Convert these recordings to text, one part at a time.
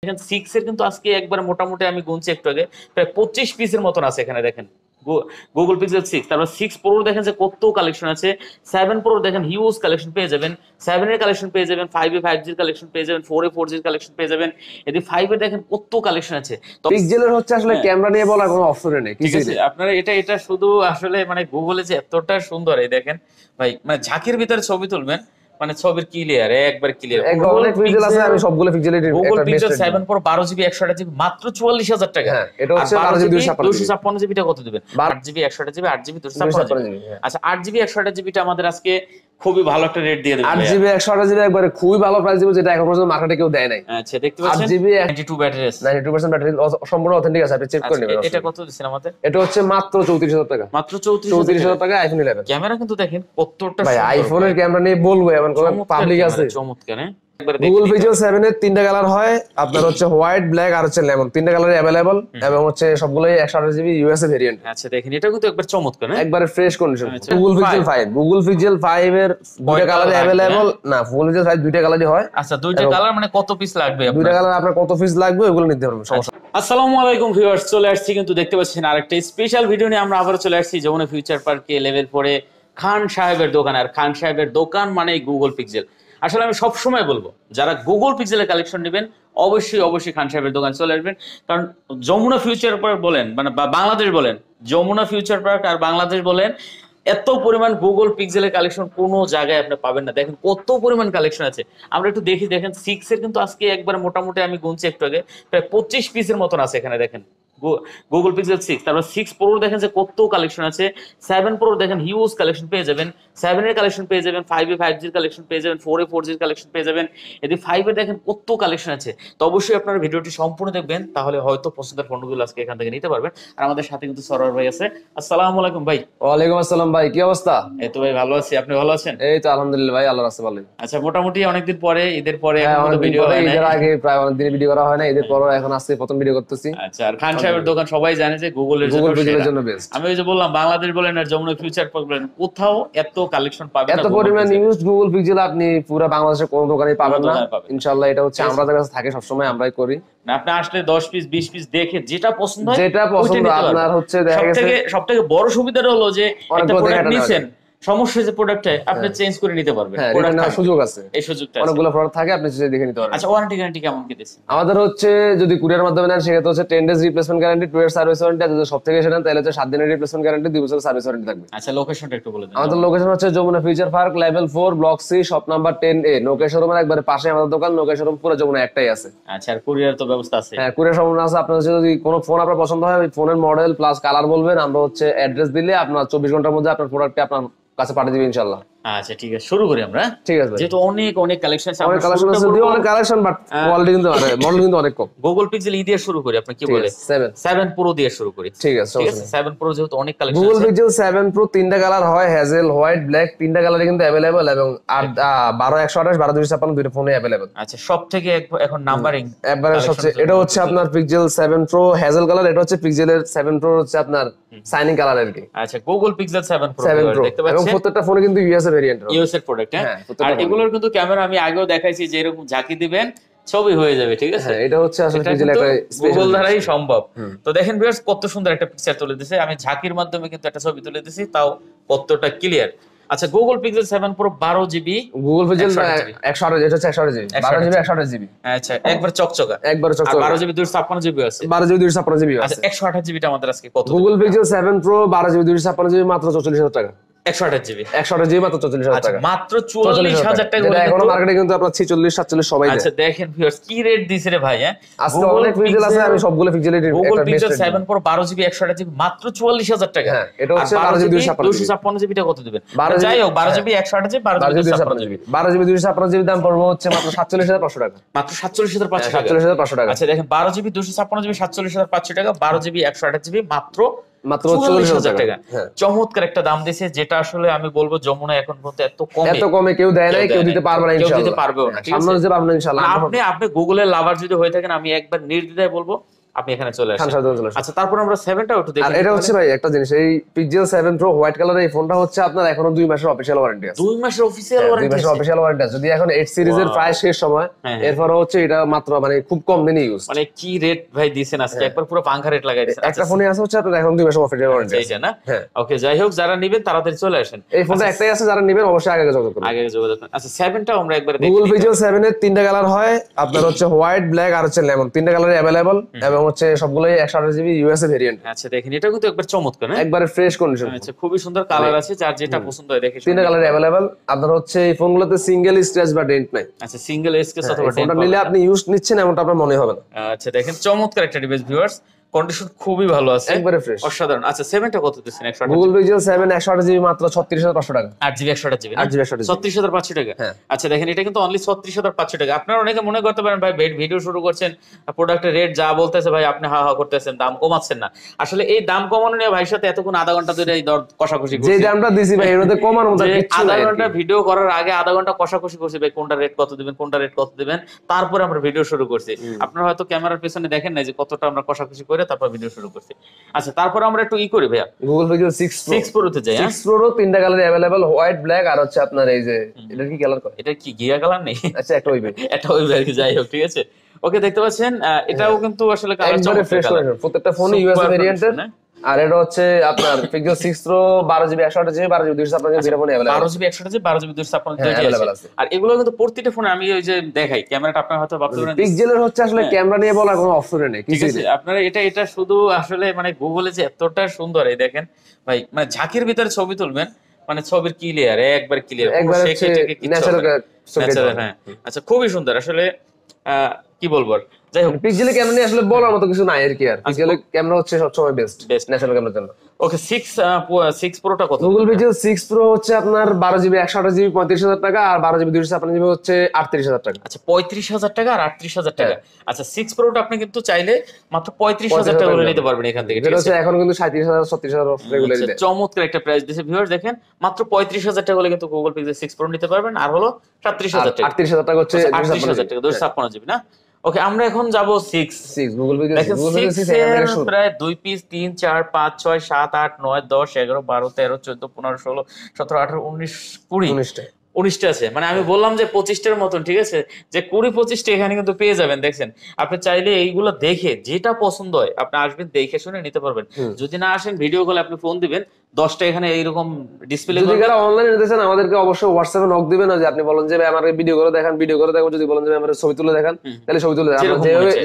দেখেন 6 এর কিন্তু আজকে একবার মোটামুটি আমি গুনছি একটু আগে প্রায় 25 পিসের মতন আছে এখানে দেখেন। গুগল পিক্সেল 6, তারপর 6 প্রো দেখেন যে কত কালেকশন আছে। 7 প্রো দেখেন হিউজ কালেকশন পেয়ে যাবেন। 7 এর কালেকশন পেয়ে যাবেন, 5 এ 5G এর কালেকশন পেয়ে যাবেন, 4 এ 4G এর কালেকশন পেয়ে যাবেন। এদিকে 5 এ দেখেন কত কালেকশন আছে। তো পিক্সেলের হচ্ছে আসলে ক্যামেরা নিয়ে বলার কোনো অপশন নেই, ঠিক আছে, আপনারা এটা শুধু আসলে মানে গুগলে যে এতটা সুন্দর এই দেখেন ভাই, মানে ঝাঁকির ভিতরে ছবি তুলবেন মানে ছবির ক্লিয়ার, একবার ক্লিয়ার। একদম অনেক পিক্সেল আছে, আমি সবগুলো পিক্সেলের গুগল একটা pixel best 7 pro 12GB 128GB মাত্র 44,000 টাকা। হ্যাঁ, এটা হচ্ছে 12GB 256GB টা কত দিবেন? 8GB 128GB 8GB 256GB। আচ্ছা 8GB 128GB টা আমাদের আজকে খুবই ভালো একটা রেট দিয়ে দেবেন। 8GB 128GB একবারে খুবই ভালো প্রাইস দিব, যেটা এখন পর্যন্ত মার্কেটে কেউ দেয় নাই। আচ্ছা দেখতে পাচ্ছেন 8GB 92 ব্যাটারি আছে, 92% ব্যাটারি সম্পূর্ণ অথেন্টিক আছে, আপনি চেক করে নেবেন। এটা কত দিছেন আমাদের? এটা হচ্ছে মাত্র 34,000 টাকা, মাত্র 34,000 টাকা আইফোন 11। ক্যামেরা কিন্তু দেখেন কতটা ভাই আইফোনের ক্যামেরা নিয়ে বলবো এমন কোন পাবলিক আছে? চমৎকার। গুগল পিক্সেল 7 এর তিনটা কালার হয় আপনার, হচ্ছে হোয়াইট, ব্ল্যাক আর হচ্ছে লেমন, তিনটা কালারে अवेलेबल এবং হচ্ছে সবগুলোই 128GB ইউএসএ ভেরিয়েন্ট। আচ্ছা দেখেন এটা কিন্তু একবার চমৎকার, একবারে fresh condition. Google pixel 5, Google pixel 5 এর দুইটা কালারে अवेलेबल না, গুগল পিক্সেল 5 দুইটা কালারই হয়। আচ্ছা দুইটা কালার মানে কত পিস লাগবে আপনার? দুইটা কালার আপনার কত পিস লাগবে ওগুলো নিতে পারবেন, সমস্যা। আসসালামু আলাইকুম ভিউয়ার্স, চলে আসছি কিন্তু দেখতে পাচ্ছেন আরেকটা স্পেশাল ভিডিও নিয়ে আমরা আবারও চলে আসছি যমুনা ফিউচার পার্কে লেভেল 4 এ খান সাহেবের দোকান। আর খান সাহেবের দোকান মানে গুগল পিক্সেল। আসলে আমি সব সময় বলবো যারা গুগল পিক্সেলের কালেকশন নেবেন অবশ্যই খান সাহেবের দোকান চলে আসবেন। কারণ যমুনা ফিউচার পার্ক বলেন মানে বাংলাদেশ বলেন, যমুনা ফিউচার পার্ক আর বাংলাদেশ বলেন, এত পরিমাণ গুগল পিক্সেলের কালেকশন কোনো জায়গায় আপনি পাবেন না। দেখেন কত পরিমাণ কালেকশন আছে। আমরা একটু দেখি, দেখেন 6 এর কিন্তু আজকে একবার মোটামুটি আমি গুনছি একটু আগে প্রায় 25 পিসের মতন আছে এখানে দেখেন। গুগল পিক্সেল 6, তারপর 6 প্রো দেখেন যে কত কালেকশন আছে। 7 প্রো দেখেন হিউজ কালেকশন পেয়ে যাবেন। 7 এর কালেকশন পেয়ে যাবেন, 5 এ 5G এর কালেকশন পেয়ে যাবেন, 4 এ 4G এর কালেকশন পেয়ে যাবেন। এদিকে 5 এ দেখেন কত কালেকশন আছে। তো অবশ্যই আপনারা ভিডিওটি সম্পূর্ণ দেখবেন, তাহলে হয়তো পছন্দের ফোনগুলো আজকে এখান থেকে নিতে পারবেন। আর আমাদের সাথে কিন্তু সরোয়ার ভাই আছে। আসসালামু আলাইকুম ভাই। ওয়ালাইকুম আসসালাম ভাই, কি অবস্থা? এই তো ভাই ভালো আছি, আপনি ভালো আছেন? এই তো আলহামদুলিল্লাহ ভাই, আল্লাহর রাস্তায় ভালোই। আচ্ছা মোটামুটি অনেকদিন পরে, ঈদের পরে ভিডিও হয় না, ঈদের আগে প্রায় অনেক দিন ভিডিও করা হয় না, ঈদের পরে এখন আজকে প্রথম ভিডিও করতেছি। আচ্ছা আর খান সাহেবের দোকান সবাই জানে যে গুগলের জন্য বেস্ট। আমি ওই যে বললাম বাংলাদেশ বলেন আর যমুনা ফিউচার পার্ক বলেন, কোথাও এত কালেকশন পাবেন না, এত পরিমাণ ইউজ গুগল পিক্সেল আপনি পুরো বাংলাদেশের কোনো দোকানেই পাবেন না ইনশাআল্লাহ। এটা হচ্ছে আমাদের কাছে থাকে সব সময়, আমরাই করি। না আপনি আসলে 10 পিস 20 পিস দেখে যেটা পছন্দ হয়, যেটা পছন্দ আপনার হচ্ছে দেখা গেছে। সবথেকে বড় সুবিধাটা হলো যে একটা প্রোডাক্ট নিছেন, সমস্যা যে প্রোডাক্টে আপনি চেঞ্জ করে নিতে পারবেন, প্রোডাক্ট নেওয়ার সুযোগ আছে, এই সুযোগটা অনেকগুলো প্রোডাক্ট থাকে, আপনি চেয়ে দেখে নিতে পারবেন। আচ্ছা ওয়ারেন্টি গ্যারান্টি কেমন কি দিচ্ছেন? আমাদের হচ্ছে যদি কুরিয়ার মাধ্যমে নেন সেক্ষেত্রে হচ্ছে 10 days replacement guarantee, 2 year service warranty. আর যদি সব থেকে সেটা তাহলে হচ্ছে 7 দিনের রিপ্লেসমেন্ট গ্যারান্টি, 2 বছরের সার্ভিস ওয়ারেন্টি থাকবে। আচ্ছা লোকেশনটা একটু বলে দেন। আমাদের লোকেশন হচ্ছে Jamuna future park level 4 block C shop number 10A, Nouka শোরুমের একবারে পাশে আমাদের দোকান। নৌকা শোরুম পুরো যমুনা একটাই আছে। আচ্ছা আর কুরিয়ার তো ব্যবস্থা আছে? হ্যাঁ কুরিয়ার সম্পূর্ণ আছে। আপনার হচ্ছে যদি কোনো ফোন আপনার পছন্দ হয়, ওই ফোনের মডেল প্লাস কালার বলবেন, আমরা হচ্ছে অ্যাড্রেস দিলে আপনার 24 ঘন্টার মধ্যে আপনার প্রোডাক্টটি আপনার কাছে পাঠিয়ে দিবেন ইনশাআল্লাহ। আচ্ছা ঠিক আছে শুরু করি আমরা। ঠিক আছে, যেহেতু অনেক কালেকশন আছে, অনেক কালেকশন আছে, যদিও অনেক কালেকশন বাট কোয়ালিটি কিন্তু মডেল কিন্তু অনেক কম। গুগল পিক্সেল ই দিয়ে শুরু করি, আপনি কি বলে 7 প্রো দিয়ে শুরু করি? ঠিক আছে 7 প্রো যেহেতু অনেক কালেকশন আছে। গুগল পিক্সেল 7 প্রো তিনটা কালার হয়, হ্যাজেল, হোয়াইট, ব্ল্যাক, তিনটা কালারই কিন্তু अवेलेबल এবং 12 128 12 256 দুইটা ফোনে अवेलेबल। আচ্ছা সবথেকে এখন নাম্বারিং একবারে সবচেয়ে এটা হচ্ছে আপনার পিক্সেল 7 প্রো হ্যাজেল কালার, এটা হচ্ছে পিক্সেলের 7 প্রো হচ্ছে আপনার সাইনিং কালার আর কি। আচ্ছা গুগল পিক্সেল 7 প্রো দেখতে পাচ্ছেন, এবং প্রত্যেকটা ফোনে কিন্তু ইউএসএ ভেরিয়েন্ট, ইউএসএ প্রোডাক্ট। হ্যাঁ আর এগুলোর কিন্তু ক্যামেরা আমি আগেও দেখাইছি যে এরকম ঝাঁকি দিবেন ছবি হয়ে যাবে, ঠিক আছে? এটা হচ্ছে আসলে পিক্সেল একটা গুগল দ্বারাই সম্ভব। তো দেখেন ভিউয়ার্স কত সুন্দর একটা পিকচার তুলে দিয়েছে, আমি ঝাঁকির মাধ্যমে কিন্তু একটা ছবি তুলে দিয়েছি, তাও কতটা ক্লিয়ার। আচ্ছা Google pixel 7 pro 12GB, Google pixel 128, এটা হচ্ছে 128GB, 12GB 128GB। আচ্ছা একবার চকচকা, একবার চকচকা। 12GB 256GB আছে, 12GB 256GB আছে। আচ্ছা 128GB টা আমাদের আজকে কত? Google pixel 7 pro 12GB 256GB মাত্র 44000 টাকা। 128GB মাত্র 44000 টাকা, মাত্র 44000 টাকা। এটা এখন মার্কেটে কিন্তু আপনার 46 47 সবাই দেয়। আচ্ছা দেখেন ভিউয়ার্স কি রেট দিছে রে ভাই। হ্যাঁ আজকে অনেক পিক্সেল আছে, আমি সবগুলো পিক্সেলের Google pixel 7 pro 12GB 128GB মাত্র 44000 টাকা। হ্যাঁ এটা হচ্ছে 12GB 256GB টা কত দিবেন? যাই হোক 12GB 128GB 12GB 256GB, 12GB 256GB দাম পড়বে হচ্ছে মাত্র 47500 টাকা, মাত্র 47500 টাকা। 47500 টাকা। আচ্ছা দেখেন 12GB 256GB 47500 টাকা, 12GB 128GB মাত্র 44000 টাকা। চমৎকার একটা দাম দিয়েছে, যেটা আসলে আমি বলবো যমুনা এখন পর্যন্ত এত কমে কেউ দেয় নাই, কেউ দিতে পারবে না ইনশাআল্লাহ, কেউ দিতে পারবেও না। সামনে দিতে পারবে না ইনশাআল্লাহ। আপনি গুগলের লাভার যদি হয়ে থাকেন, আমি একবার নির্দ্বিধায় বলবো আপনি এখানে চলে খান আসেন। সাহেবের দোকানে চলে আসেন। আচ্ছা, তারপর আমরা 7টাও একটু দেখি। আর এটা হচ্ছে ভাই একটা জিনিস, এই পিক্সেল 7 প্রো হোয়াইট কালারের এই ফোনটা হচ্ছে আপনার এখনো 2 মাসের অফিশিয়াল ওয়ারেন্টি আছে। 2 মাসের অফিসিয়াল 2 ওয়ারেন্টি মাসের আছে। অফিশিয়াল ওয়ারেন্টি আছে। যদি এখন 8 সিরিজের প্রায় শেষ সময়, এরপর হচ্ছে এটা মাত্র মানে খুব কম দিনই ইউজ। মানে কি রেট ভাই দিয়েছেন আজকে, একবার পুরো পাঙ্খা রেট লাগাই দিয়েছেন। একটা ফোনে আছে হচ্ছে আপনার এখন 2 মাসের অফিশিয়াল ওয়ারেন্টি আছে। এইটা না? ওকে, যাই হোক, যারা নেবেন তাড়াতাড়ি চলে আসেন। এই ফোনটা একটাই আছে, যারা নেবেন অবশ্যই আগে যোগাযোগ করুন। আগে যোগাযোগ করুন। আচ্ছা, 7টাও আমরা একবার দেখি। গুগল পিক্সেল 7 এর 3টা কালার হয় আপনার হচ্ছে হোয়াইট, ব্ল্যাক আর হচ্ছে লেমন, 3টা কালারে अवेलेबल এবং হচ্ছে সবগুলোই 128GB ইউএসএ ভেরিয়েন্ট। আচ্ছা, দেখেন এটা কিন্তু একবার চমৎকার না? একবারে ফ্রেশ কন্ডিশন। আচ্ছা, খুবই সুন্দর কালার আছে, যার যেটা পছন্দ হয় দেখে। 3টা কালারে अवेलेबल। আপনার হচ্ছে এই ফোনগুলোতে সিঙ্গেল স্ক্র্যাচ বা ডেন্ট নাই। আচ্ছা, সিঙ্গেল এসকেস অথবা ফোনটা নিলে আপনি ইউজ নিচ্ছেন এমনটা আপনার মনে হবে না। আচ্ছা, দেখেন চমৎকার একটা ডিভাইস ভিউয়ার্স, কন্ডিশন খুবই ভালো আছে, একবারে ফ্রেশ, অসাধারণ। আচ্ছা, 7টা কত দিচ্ছেন? 128 গুগল পিক্সেল 7 128GB মাত্র 36500 টাকা। 8GB 128GB না? 8GB 128GB 36500 টাকা। আচ্ছা, দেখেন এটা কিন্তু অনলি 36500 টাকা। আপনারা অনেকে মনে করতে পারেন ভাই ভিডিও শুরু করছেন, প্রোডাক্টের রেট যা বলতেছে ভাই আপনি হা হা করতেছেন, দাম কমাচ্ছেন না। আসলে এই দাম কমানো নিয়ে ভাইয়ের সাথে এতক্ষণ আধা ঘন্টা ধরে এই দর কষাকষি যে করছি। দামটা দিছি ভাই এর মধ্যে কমানোর মতো যে কিছু আধা নাই। ঘন্টা ভিডিও করার আগে আধা ঘন্টা কষাকষি করছি ভাই, কোনটা রেট কত দিবেন, কোনটা রেট কত দিবেন, তারপরে আমরা ভিডিও শুরু করছি। আপনারা হয়তো ক্যামেরার পেছনে দেখেন না যে কতটা আমরা কষাকষি করে তারপর ভিডিও শুরু করছি। আচ্ছা, তারপর আমরা একটু করি ভাইয়া, গুগল পিক্সেল 6 Pro তে যাই। 6 প্রো 3টা কালারে अवेलेबल, হোয়াইট, ব্ল্যাক আর হচ্ছে আপনার এই যে এটা কি কালার করে? এটা কি গিয়া কালার নেই? আচ্ছা, একটা ওই এটা ওই আর কি, যাই হোক ঠিক আছে। ওকে, দেখতে পাচ্ছেন এটাও কিন্তু আসলে কালার একবারে চমৎকার ফ্রেশ কালার। কন্ডিশন। প্রত্যেকটা ফোন ইউএসএ ভেরিয়েন্টের। আর এটা হচ্ছে আপনার pixel 6 pro 12GB 128GB 12GB 256GB দুইটা ফোনে available. 12GB 128GB 12GB 256GB দুইটাই available আছে। আছে। আর এগুলো কিন্তু প্রত্যেকটা ফোনে আমি ওই যে দেখাই ক্যামেরাটা, আপনারা হয়তো ভাবতে পারেন পিক্সেলের হচ্ছে আসলে ক্যামেরা নিয়ে বলার কোনো অপশন নেই, ঠিক কিছু আছে। আপনারা এটা শুধু আসলে মানে গুগলে যে এতটা সুন্দর, এই দেখেন ভাই, মানে ঝাঁকির ভিতরে ছবি তুলবেন, মানে ছবির ক্লিয়ার, একবার ক্লিয়ার, একবার ন্যাচারাল। হ্যাঁ। আচ্ছা, খুবই সুন্দর আসলে, কি বলবো আর। যাই হোক, পিক্সেলের ক্যামেরা নিয়ে আসলে বলার মতো কিছু নাই আর কি। আর পিক্সেলের ক্যামেরা হচ্ছে সবসময় বেস্ট ন্যাচারাল ক্যামেরার জন্য। ওকে, 6 প্রোটা কত? গুগল পিক্সেল 6 প্রো হচ্ছে আপনার 12GB 128GB 35000 টাকা আর 12GB 256GB হচ্ছে 38000 টাকা। আচ্ছা, 35000 টাকা আর 38000 টাকা। আচ্ছা, 6 প্রোটা আপনি কিন্তু চাইলে মাত্র 35000 টাকা করে নিতে পারবেন এখান থেকে, ঠিক এটা আছে। হচ্ছে এখন কিন্তু 37000 36000 রেগুলারলি দেয়। চমৎকার একটা প্রাইস দিয়েছে ভিউয়ার্স, দেখেন মাত্র 35000 টাকা হলে কিন্তু গুগল পিক্সেল 6 প্রো নিতে পারবেন। আর হলো 37000 টাকা। 38000 টাকা হচ্ছে 38000 টাকা 256GB না? ওকে, আমরা এখন যাব 6 গুগল পিক্সেল। দেখেন 6 এর প্রায় 2 পিস 3 4 5 6 7 8 9 10 11 12 13 14 15 16 17 18 19 20 19টা আছে। মানে আমি বললাম যে 25টার মতন, ঠিক আছে, যে 20-25টা এখানে কিন্তু পেয়ে যাবেন। দেখছেন, আপনি চাইলে এইগুলো দেখে যেটা পছন্দ হয় আপনি আসবেন, দেখে শুনে নিতে পারবেন। যদি না আসেন, ভিডিও কলে আপনি ফোন দিবেন, 10টা এখানে এইরকম ডিসপ্লে। যদি যারা অনলাইনে নিতে চান আমাদেরকে অবশ্যই হোয়াটসঅ্যাপে নক দিবেন। যে আপনি বলেন যে ভাই আমাকে ভিডিও করে দেখান, ভিডিও করে দেখাবো। যদি বলেন যে আমার ছবি তুলে দেখান, তাহলে ছবি তুলে দেখান।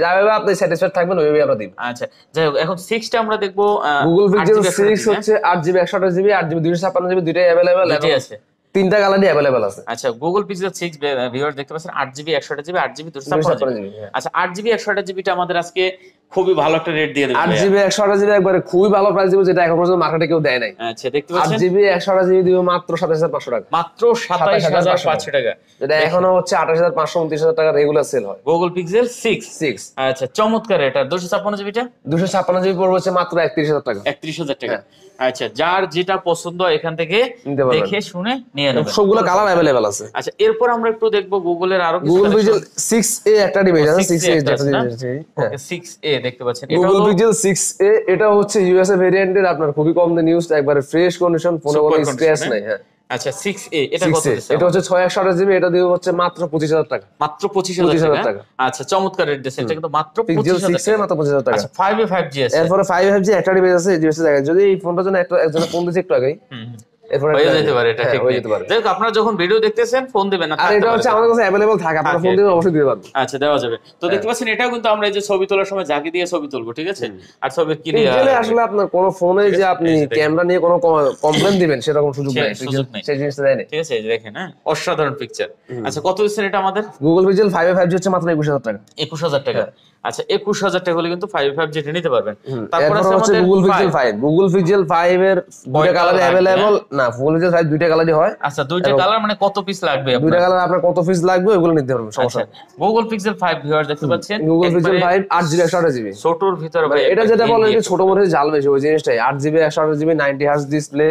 যেভাবে আপনি স্যাটিসফাইড থাকবেন ওইভাবে আমরা দিই। আচ্ছা, যাই হোক, এখন 6টা আমরা দেখবো। গুগল পিক্সেল 6 হচ্ছে 8GB 128GB 8GB 256GB দুইটাই अवेलेबल আছে। 3টা কালারই अवेलेबल আছে। আচ্ছা, গুগল পিক্সেল 6 ভিউয়ার দেখতে পাচ্ছেন 8GB 128GB 8GB 256GB। আচ্ছা, 8GB 128GB টা আমাদের আজকে খুবই ভালো একটা রেট দিয়ে দেব। 8GB 128GB একবারে খুবই ভালো প্রাইস দিব, যেটা এখন পর্যন্ত মার্কেটে কেউ দেয় নাই। আচ্ছা, দেখতে পাচ্ছেন 8GB 128GB দিব মাত্র 27500 টাকা। মাত্র 27500 টাকা। এটা এখনো হচ্ছে 28500 29000 টাকা রেগুলার সেল হয়। Google pixel 6। আচ্ছা, চমৎকার। এটা 256GB টা 256GB পড়বে হচ্ছে মাত্র 31000 টাকা। 31000 টাকা। আচ্ছা, যার যেটা পছন্দ এখান থেকে দেখে শুনে নিয়ে নেবেন। সবগুলো কালার अवेलेबल আছে। আচ্ছা, এরপর আমরা একটু দেখবো গুগলের আরো কিছু। গুগল পিক্সেল 6a একটা ডিভাইস আছে। 6a ওকে, 6a দেখতে পাচ্ছেন। এটা গুগল হলো পিক্সেল 6a। এটা হচ্ছে ইউএসএ ভেরিয়েন্টের, আপনার খুবই কম দিন ইউজ, একবারে ফ্রেশ কন্ডিশন, ফোনে কোনো স্ক্র্যাচ নাই। হ্যাঁ। আচ্ছা, 6a এটা কত দিচ্ছে? এটা হচ্ছে 628GB, এটা দিয়ে হচ্ছে মাত্র 25000 টাকা। মাত্র 25000 টাকা। আচ্ছা, চমৎকার রেট দিচ্ছে। এটা কিন্তু মাত্র 25000 6a মাত্র 25000 টাকা। আচ্ছা, 5a 5G আছে। এরপরে 5G একটা ডিভাইস আছে, এই ডিভাইসের জায়গায় যদি এই ফোনটার জন্য একজন ফোন দিয়েছে একটু আগেই, এরপরে হয়ে যেতে পারে। এটা ঠিক হয়ে যেতে পারে। যাই হোক, আপনারা যখন ভিডিও দেখতেছেন ফোন দিবেন না, আর এটা হচ্ছে আমাদের কাছে अवेलेबल থাকে, আপনারা ফোন দিবেন অবশ্যই দিতে পারবেন। আচ্ছা, দেওয়া যাবে। তো দেখতে পাচ্ছেন এটাও কিন্তু আমরা এই যে ছবি তোলার সময় জাকি দিয়ে ছবি তুলবো, ঠিক আছে। আর ছবির ক্লিয়ার আসলে আপনার কোন ফোনে যে আপনি ক্যামেরা নিয়ে কোনো কমপ্লেইন দিবেন সেরকম সুযোগ নাই, সেই জিনিসটা দেয় না, ঠিক আছে। এই যে দেখেন, হ্যাঁ, অসাধারণ পিকচার। আচ্ছা, কত দিচ্ছেন এটা আমাদের? গুগল পিক্সেল 5a 5G হচ্ছে মাত্র 21000 টাকা। 21000 টাকা। আচ্ছা, 21000 টাকা হলে কিন্তু 5a 5G নিতে পারবেন। তারপর আছে হচ্ছে আমাদের গুগল পিক্সেল 5। গুগল পিক্সেল 5 এর দুইটা কালারে अवेलेबल না, গুগল পিক্সেল 5 দুইটা কালারই হয়। আচ্ছা, দুইটা কালার মানে কত পিস লাগবে আপনার? দুইটা কালার আপনার কত পিস লাগবে ওগুলো নিতে পারবেন, সমস্যা নেই। গুগল পিক্সেল 5 ভিউয়ার দেখতে পাচ্ছেন, গুগল পিক্সেল 5 8GB 128GB ছোটর ভিতরে ভাই। এটা যেটা বলেন যে ছোট মধ্যে জাল বেশি, ওই জিনিসটাই 8GB 128GB 90Hz ডিসপ্লে,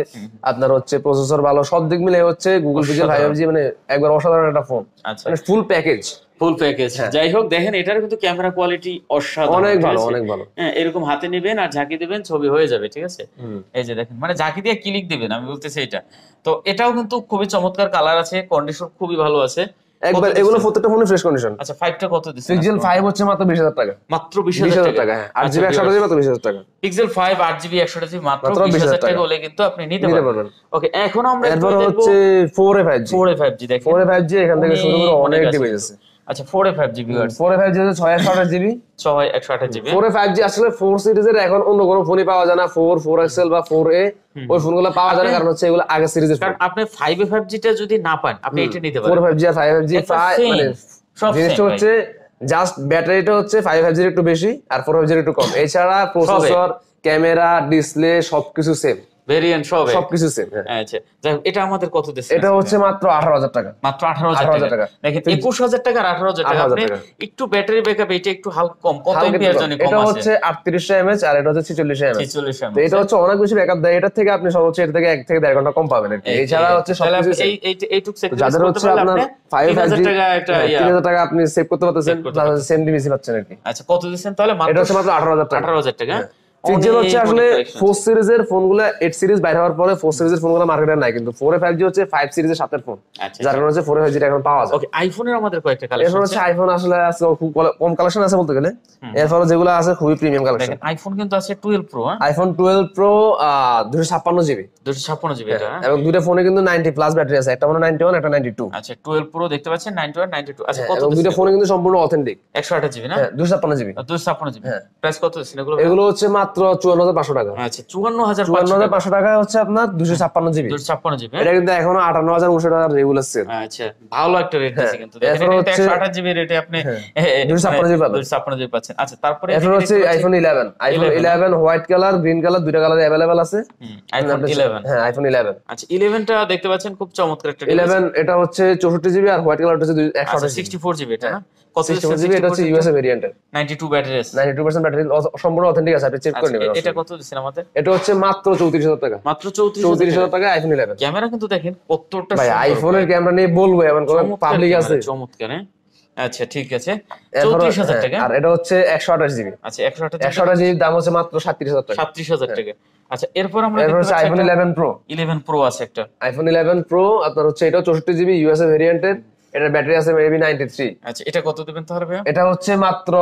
আপনার হচ্ছে প্রসেসর ভালো, সব দিক মিলে হচ্ছে গুগল পিক্সেল 5G মানে একবার অসাধারণ একটা ফোন। আচ্ছা, মানে ফুল প্যাকেজ। Full package. যাই হোক দেখেন এটার কিন্তু ক্যামেরা কোয়ালিটি অসাধারণ, অনেক ভালো, অনেক ভালো। হ্যাঁ এরকম হাতে নেবেন আর ঝাঁকি দিবেন, ছবি হয়ে যাবে, ঠিক আছে। এই যে দেখেন মানে ঝাঁকি দিয়ে ক্লিক দিবেন, আমি বলতেছি এটা। তো এটাও কিন্তু খুবই চমৎকার কালার আছে, কন্ডিশন খুবই ভালো আছে একবার। এগুলো প্রত্যেকটা ফোনে ফ্রেশ কন্ডিশন। আচ্ছা 5টা কত দিচ্ছেন? পিক্সেল 5 হচ্ছে মাত্র 20000 টাকা। মাত্র 20000 টাকা। হ্যাঁ 8GB 128GB মাত্র 20000 টাকা। পিক্সেল 5 8GB 128GB মাত্র 20000 টাকা হলে কিন্তু আপনি নিতে পারবেন। ওকে এখন আমরা এরপর হচ্ছে 4A 5G। 4A 5G দেখেন, 4A 5G এখান থেকে শুরু করে অনেক ডিভাইস আছে। আচ্ছা 4A 5G viewers, 4A 5G হচ্ছে 6128GB। 6128GB। 4A 5G আসলে 4 সিরিজের এখন অন্য কোনো ফোনই পাওয়া যায় না, 4 XL বা 4A ওই ফোনগুলো পাওয়া যায় না, কারণ হচ্ছে এগুলো আগে সিরিজের। কারণ আপনি 5A 5G টা যদি না পান আপনি এটা নিতে পারেন। 4A 5G আর 5G মানে সব জিনিসটা হচ্ছে জাস্ট ব্যাটারিটা হচ্ছে 5G এর একটু বেশি আর 4G এর একটু কম, এছাড়া প্রসেসর, ক্যামেরা, ডিসপ্লে সবকিছু সেম, ভেরিয়েন্ট সবকিছু সেম। আচ্ছা যাই হোক এটা আমাদের কত দিচ্ছে? এটা হচ্ছে মাত্র 18000 টাকা। মাত্র 18000 টাকা। দেখেন 21000 টাকা আর 18000 টাকা। আপনি একটু ব্যাটারি ব্যাকআপ এটা একটু হালকা কম, কত এমপিআর জানি কম আছে? এটা হচ্ছে 3800 mAh আর এটা হচ্ছে 4600 mAh। 4600 mAh। তো এটা হচ্ছে অনেক বেশি ব্যাকআপ দেয়, এটা থেকে আপনি সর্বোচ্চ এর থেকে 1 থেকে 1.5 ঘন্টা কম পাবেন আর কি। এছাড়া হচ্ছে সবকিছু এইটুক সেট যাদের হচ্ছে আপনার 3000 টাকা একটা 3000 টাকা আপনি সেভ করতে পারতেছেন, সেম ডিভাইস পাচ্ছেন আর কি। আচ্ছা কত দিবেন তাহলে? এটা হচ্ছে মাত্র 18000 টাকা। 18000 টাকা। পিক্সেল হচ্ছে আসলে 4 সিরিজের ফোনগুলো 8 সিরিজ বাইরে হওয়ার পরে 4 সিরিজের ফোনগুলো মার্কেটে নাই, কিন্তু 4A 5G হচ্ছে 5 সিরিজের সাথের ফোন, যার কারণে হচ্ছে 4A 5G এখন পাওয়া যায়। ওকে আইফোনের আমাদের কয়েকটা কালেকশন এরপর হচ্ছে আইফোন আসলে আজকে খুব কম কালেকশন আছে বলতে গেলে, এরপর যেগুলো আছে খুবই প্রিমিয়াম কালেকশন। দেখেন আইফোন কিন্তু আছে 12 pro, iPhone 12 pro 256GB 256GB এটা, এবং দুইটা ফোনে কিন্তু 90 প্লাস ব্যাটারি আছে, একটা মনে 91 একটা 92। আচ্ছা 12 প্রো দেখতে পাচ্ছেন 91 92। আচ্ছা কত? এবং দুইটা ফোনে কিন্তু সম্পূর্ণ অথেন্টিক 128GB না? 256GB। 256GB প্রাইস কত দিচ্ছেন এগুলো? এগুলো হচ্ছে মাত্র 54500 টাকা। আচ্ছা 54500 টাকা হচ্ছে আপনার 256GB। 256GB এটা কিন্তু এখনো 58900 টাকা রেগুলার সেল। আচ্ছা ভালো একটা রেট আছে কিন্তু দেখেন, এটা 128GB রেটে আপনি 256GB পাবেন। 256GB পাচ্ছেন। আচ্ছা তারপরে এরপর হচ্ছে iPhone 11। IPhone 11 white colour, green colour, দুইটা কালারে अवेलेबल আছে। আইফোন 11, হ্যাঁ আইফোন 11। আচ্ছা 11 টা দেখতে পাচ্ছেন খুব চমৎকার একটা 11 এটা হচ্ছে 64GB আর হোয়াইট কালার হচ্ছে 128GB। 64GB এটা না? কত? 64GB এটা হচ্ছে ইউএসএ ভেরিয়েন্টের, 92 ব্যাটারি আছে, 92% ব্যাটারি সম্পূর্ণ অথেন্টিক আছে, আপনি চেক করে নেবেন। এটা কত দিচ্ছেন আমাদের? এটা হচ্ছে মাত্র 34000 টাকা। মাত্র 34000 টাকা আইফোন 11। ক্যামেরা কিন্তু দেখেন কতটা ভাই আইফোনের ক্যামেরা নিয়ে বলবো এমন কোন পাবলিক আছে? চমৎকার। আচ্ছা ঠিক আছে 34000 টাকা। আর এটা হচ্ছে 128GB। আচ্ছা 128GB দাম হচ্ছে মাত্র 37000 টাকা। 37000 টাকা। আচ্ছা এরপর আমরা এরপর হচ্ছে আইফোন 11 প্রো। 11 প্রো আছে একটা আইফোন 11 প্রো আপনার হচ্ছে এটাও 64GB ইউএসএ ভেরিয়েন্টের, এটার ব্যাটারি আছে মেবি 93। আচ্ছা এটা কত দিবেন তাহলে ভাই? এটা হচ্ছে মাত্র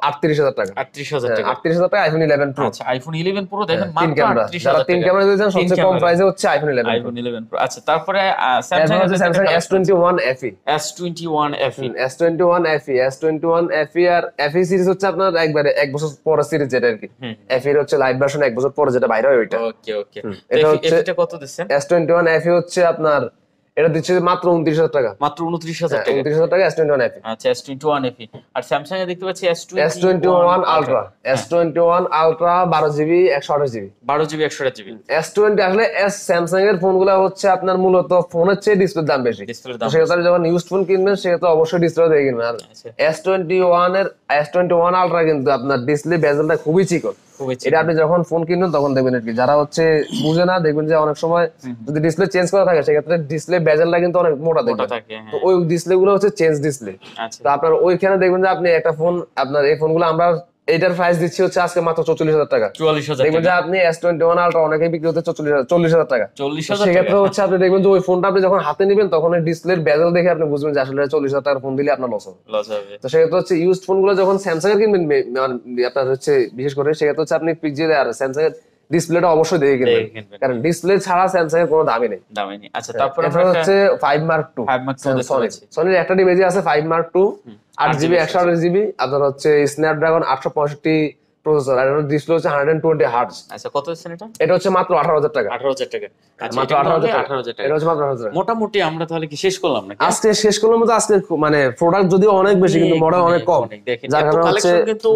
38000 টাকা। 38000 টাকা। 38000 টাকা আইফোন 11 প্রো। আচ্ছা আইফোন 11 প্রো দেখেন মাত্র 38000 টাকা। 3 টাকা। ক্যামেরা দিয়েছেন সবচেয়ে কম প্রাইসে হচ্ছে আইফোন 11 আইফোন 11 প্রো। আচ্ছা তারপরে Samsung S21 FE। S21 FE S21 FE S21 FE আর FE সিরিজ হচ্ছে আপনার একবারে 1 বছর পরে সিরিজ যেটা আর কি। FE এর হচ্ছে লাইভ ভার্সন 1 বছর পরে যেটা বাইরে হয় ওইটা। ওকে ওকে এটা কত দিচ্ছেন? S21 FE হচ্ছে আপনার এটা দিচ্ছে মাত্র 29000 টাকা। মাত্র 29000 টাকা। 29000 টাকা S21 FE। আচ্ছা S21 FE। R Samsung A দেখতে পাচ্ছি S21 ultra. S21 ultra 12GB 128GB। 12GB 128GB। S20 আসলে স্যামসাং এর ফোনগুলো হচ্ছে আপনার মূলত ফোনের চেয়ে ডিসপ্লের দাম বেশি। সেক্ষেত্রে যখন ইউজড ফোন কিনবেন সেক্ষেত্রে অবশ্যই ডিসপ্লে দিয়ে কিনবেন। আর S21 আলট্রা কিন্তু আপনার ডিসপ্লে বেজেলটা খুবই চিকন। এটা আপনি যখন ফোন কিনবেন তখন দেখবেন আর কি, যারা হচ্ছে বুঝে না দেখবেন যে অনেক সময় যদি ডিসপ্লে চেঞ্জ করা থাকে সেক্ষেত্রে ডিসপ্লে বেজেলটা কিন্তু অনেক মোটা থাকে, তো ওই ডিসপ্লে গুলো হচ্ছে চেঞ্জ ডিসপ্লে। তো আপনার ওইখানে দেখবেন যে আপনি একটা ফোন আপনার এই ফোনগুলো আমরা এটার প্রাইস দিচ্ছি হচ্ছে আজকে মাত্র 44000 টাকা। 44000 দেখবেন যে আপনি S21 আলট্রা অনেকেই বিক্রি হচ্ছে 40000 টাকা। 40000 সেক্ষেত্রে হচ্ছে আপনি দেখবেন যে ওই ফোনটা আপনি যখন হাতে নেবেন তখন ডিসপ্লের বেজেল দেখে আপনি বুঝবেন যে আসলে 40000 টাকার ফোন দিলে আপনার লস হবে। তো সেক্ষেত্রে হচ্ছে ইউজড ফোনগুলো যখন স্যামসাং এর কিনবেন আপনার হচ্ছে বিশেষ করে সেক্ষেত্রে হচ্ছে আপনি পিক্সেল আর স্যামসাং এর ডিসপ্লেটা অবশ্যই দেখে কিনবেন, কারণ ডিসপ্লে ছাড়া স্যামসাং এর কোনো দামই নেই। আচ্ছা তারপরে হচ্ছে 5 Mark II। সনির একটা ডিভাইস আছে 5 Mark II 8GB 128GB আপনার হচ্ছে স্ন্যাপড্রাগন 865 প্রসেসর, আর এর ডিসপ্লে হচ্ছে 120 হার্টজ। আচ্ছা কত দিচ্ছেন এটা? এটা হচ্ছে মাত্র 18000 টাকা। 18000 টাকা। আচ্ছা মাত্র 18000 টাকা। এটা হচ্ছে মাত্র 18000 টাকা। মোটামুটি আমরা তাহলে কি শেষ করলাম নাকি? আজকে শেষ করলাম তো। আজকে মানে প্রোডাক্ট যদিও অনেক বেশি কিন্তু মডেল অনেক কম, যার কারণে কালেকশন কিন্তু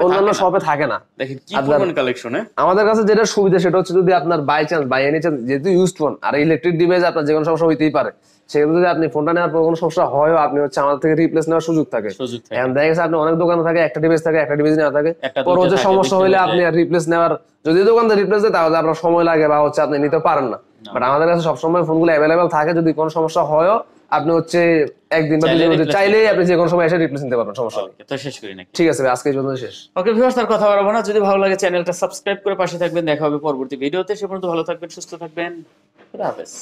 অন্যান্য শপে থাকে না। দেখেন কি পরিমাণ কালেকশন। আমাদের কাছে যেটা সুবিধা সেটা হচ্ছে যদি আপনার by chance by any chance যেহেতু ইউজড ফোন আর ইলেকট্রিক ডিভাইস আপনার যে কোনো সমস্যা হইতেই পারে, সেক্ষেত্রে যদি আপনি ফোনটা নেওয়ার পর কোনো সমস্যা হয় আপনি হচ্ছে আমাদের থেকে রিপ্লেস নেওয়ার সুযোগ থাকে। এখন দেখা গেছে আপনি অনেক দোকানে থাকে একটা ডিভাইস থাকে, একটা ডিভাইস নেওয়া থাকে, পরে হচ্ছে সমস্যা হলে আপনি আর রিপ্লেস নেওয়ার যদি দোকানদার রিপ্লেস দেয় তাহলে আপনার সময় লাগে বা হচ্ছে আপনি নিতে পারেন না। বাট আমাদের কাছে সবসময় ফোনগুলো অ্যাভেলেবেল থাকে, যদি কোনো সমস্যা হয় আপনি হচ্ছে একদিন বা দুদিনের মধ্যে চাইলেই আপনি যে কোনো সময় এসে রিপ্লেস নিতে পারবেন, সমস্যা নেই। তো শেষ করি নাকি? ঠিক আছে ভাই, আজকে এই পর্যন্ত শেষ। ওকে ভিউয়ার্স, আর কথা বাড়াবো না। যদি ভালো লাগে চ্যানেলটা সাবস্ক্রাইব করে পাশে থাকবেন। দেখা হবে পরবর্তী ভিডিওতে। সে পর্যন্ত ভালো থাকবেন, সুস্থ থাকবেন। খুদা হাফেজ।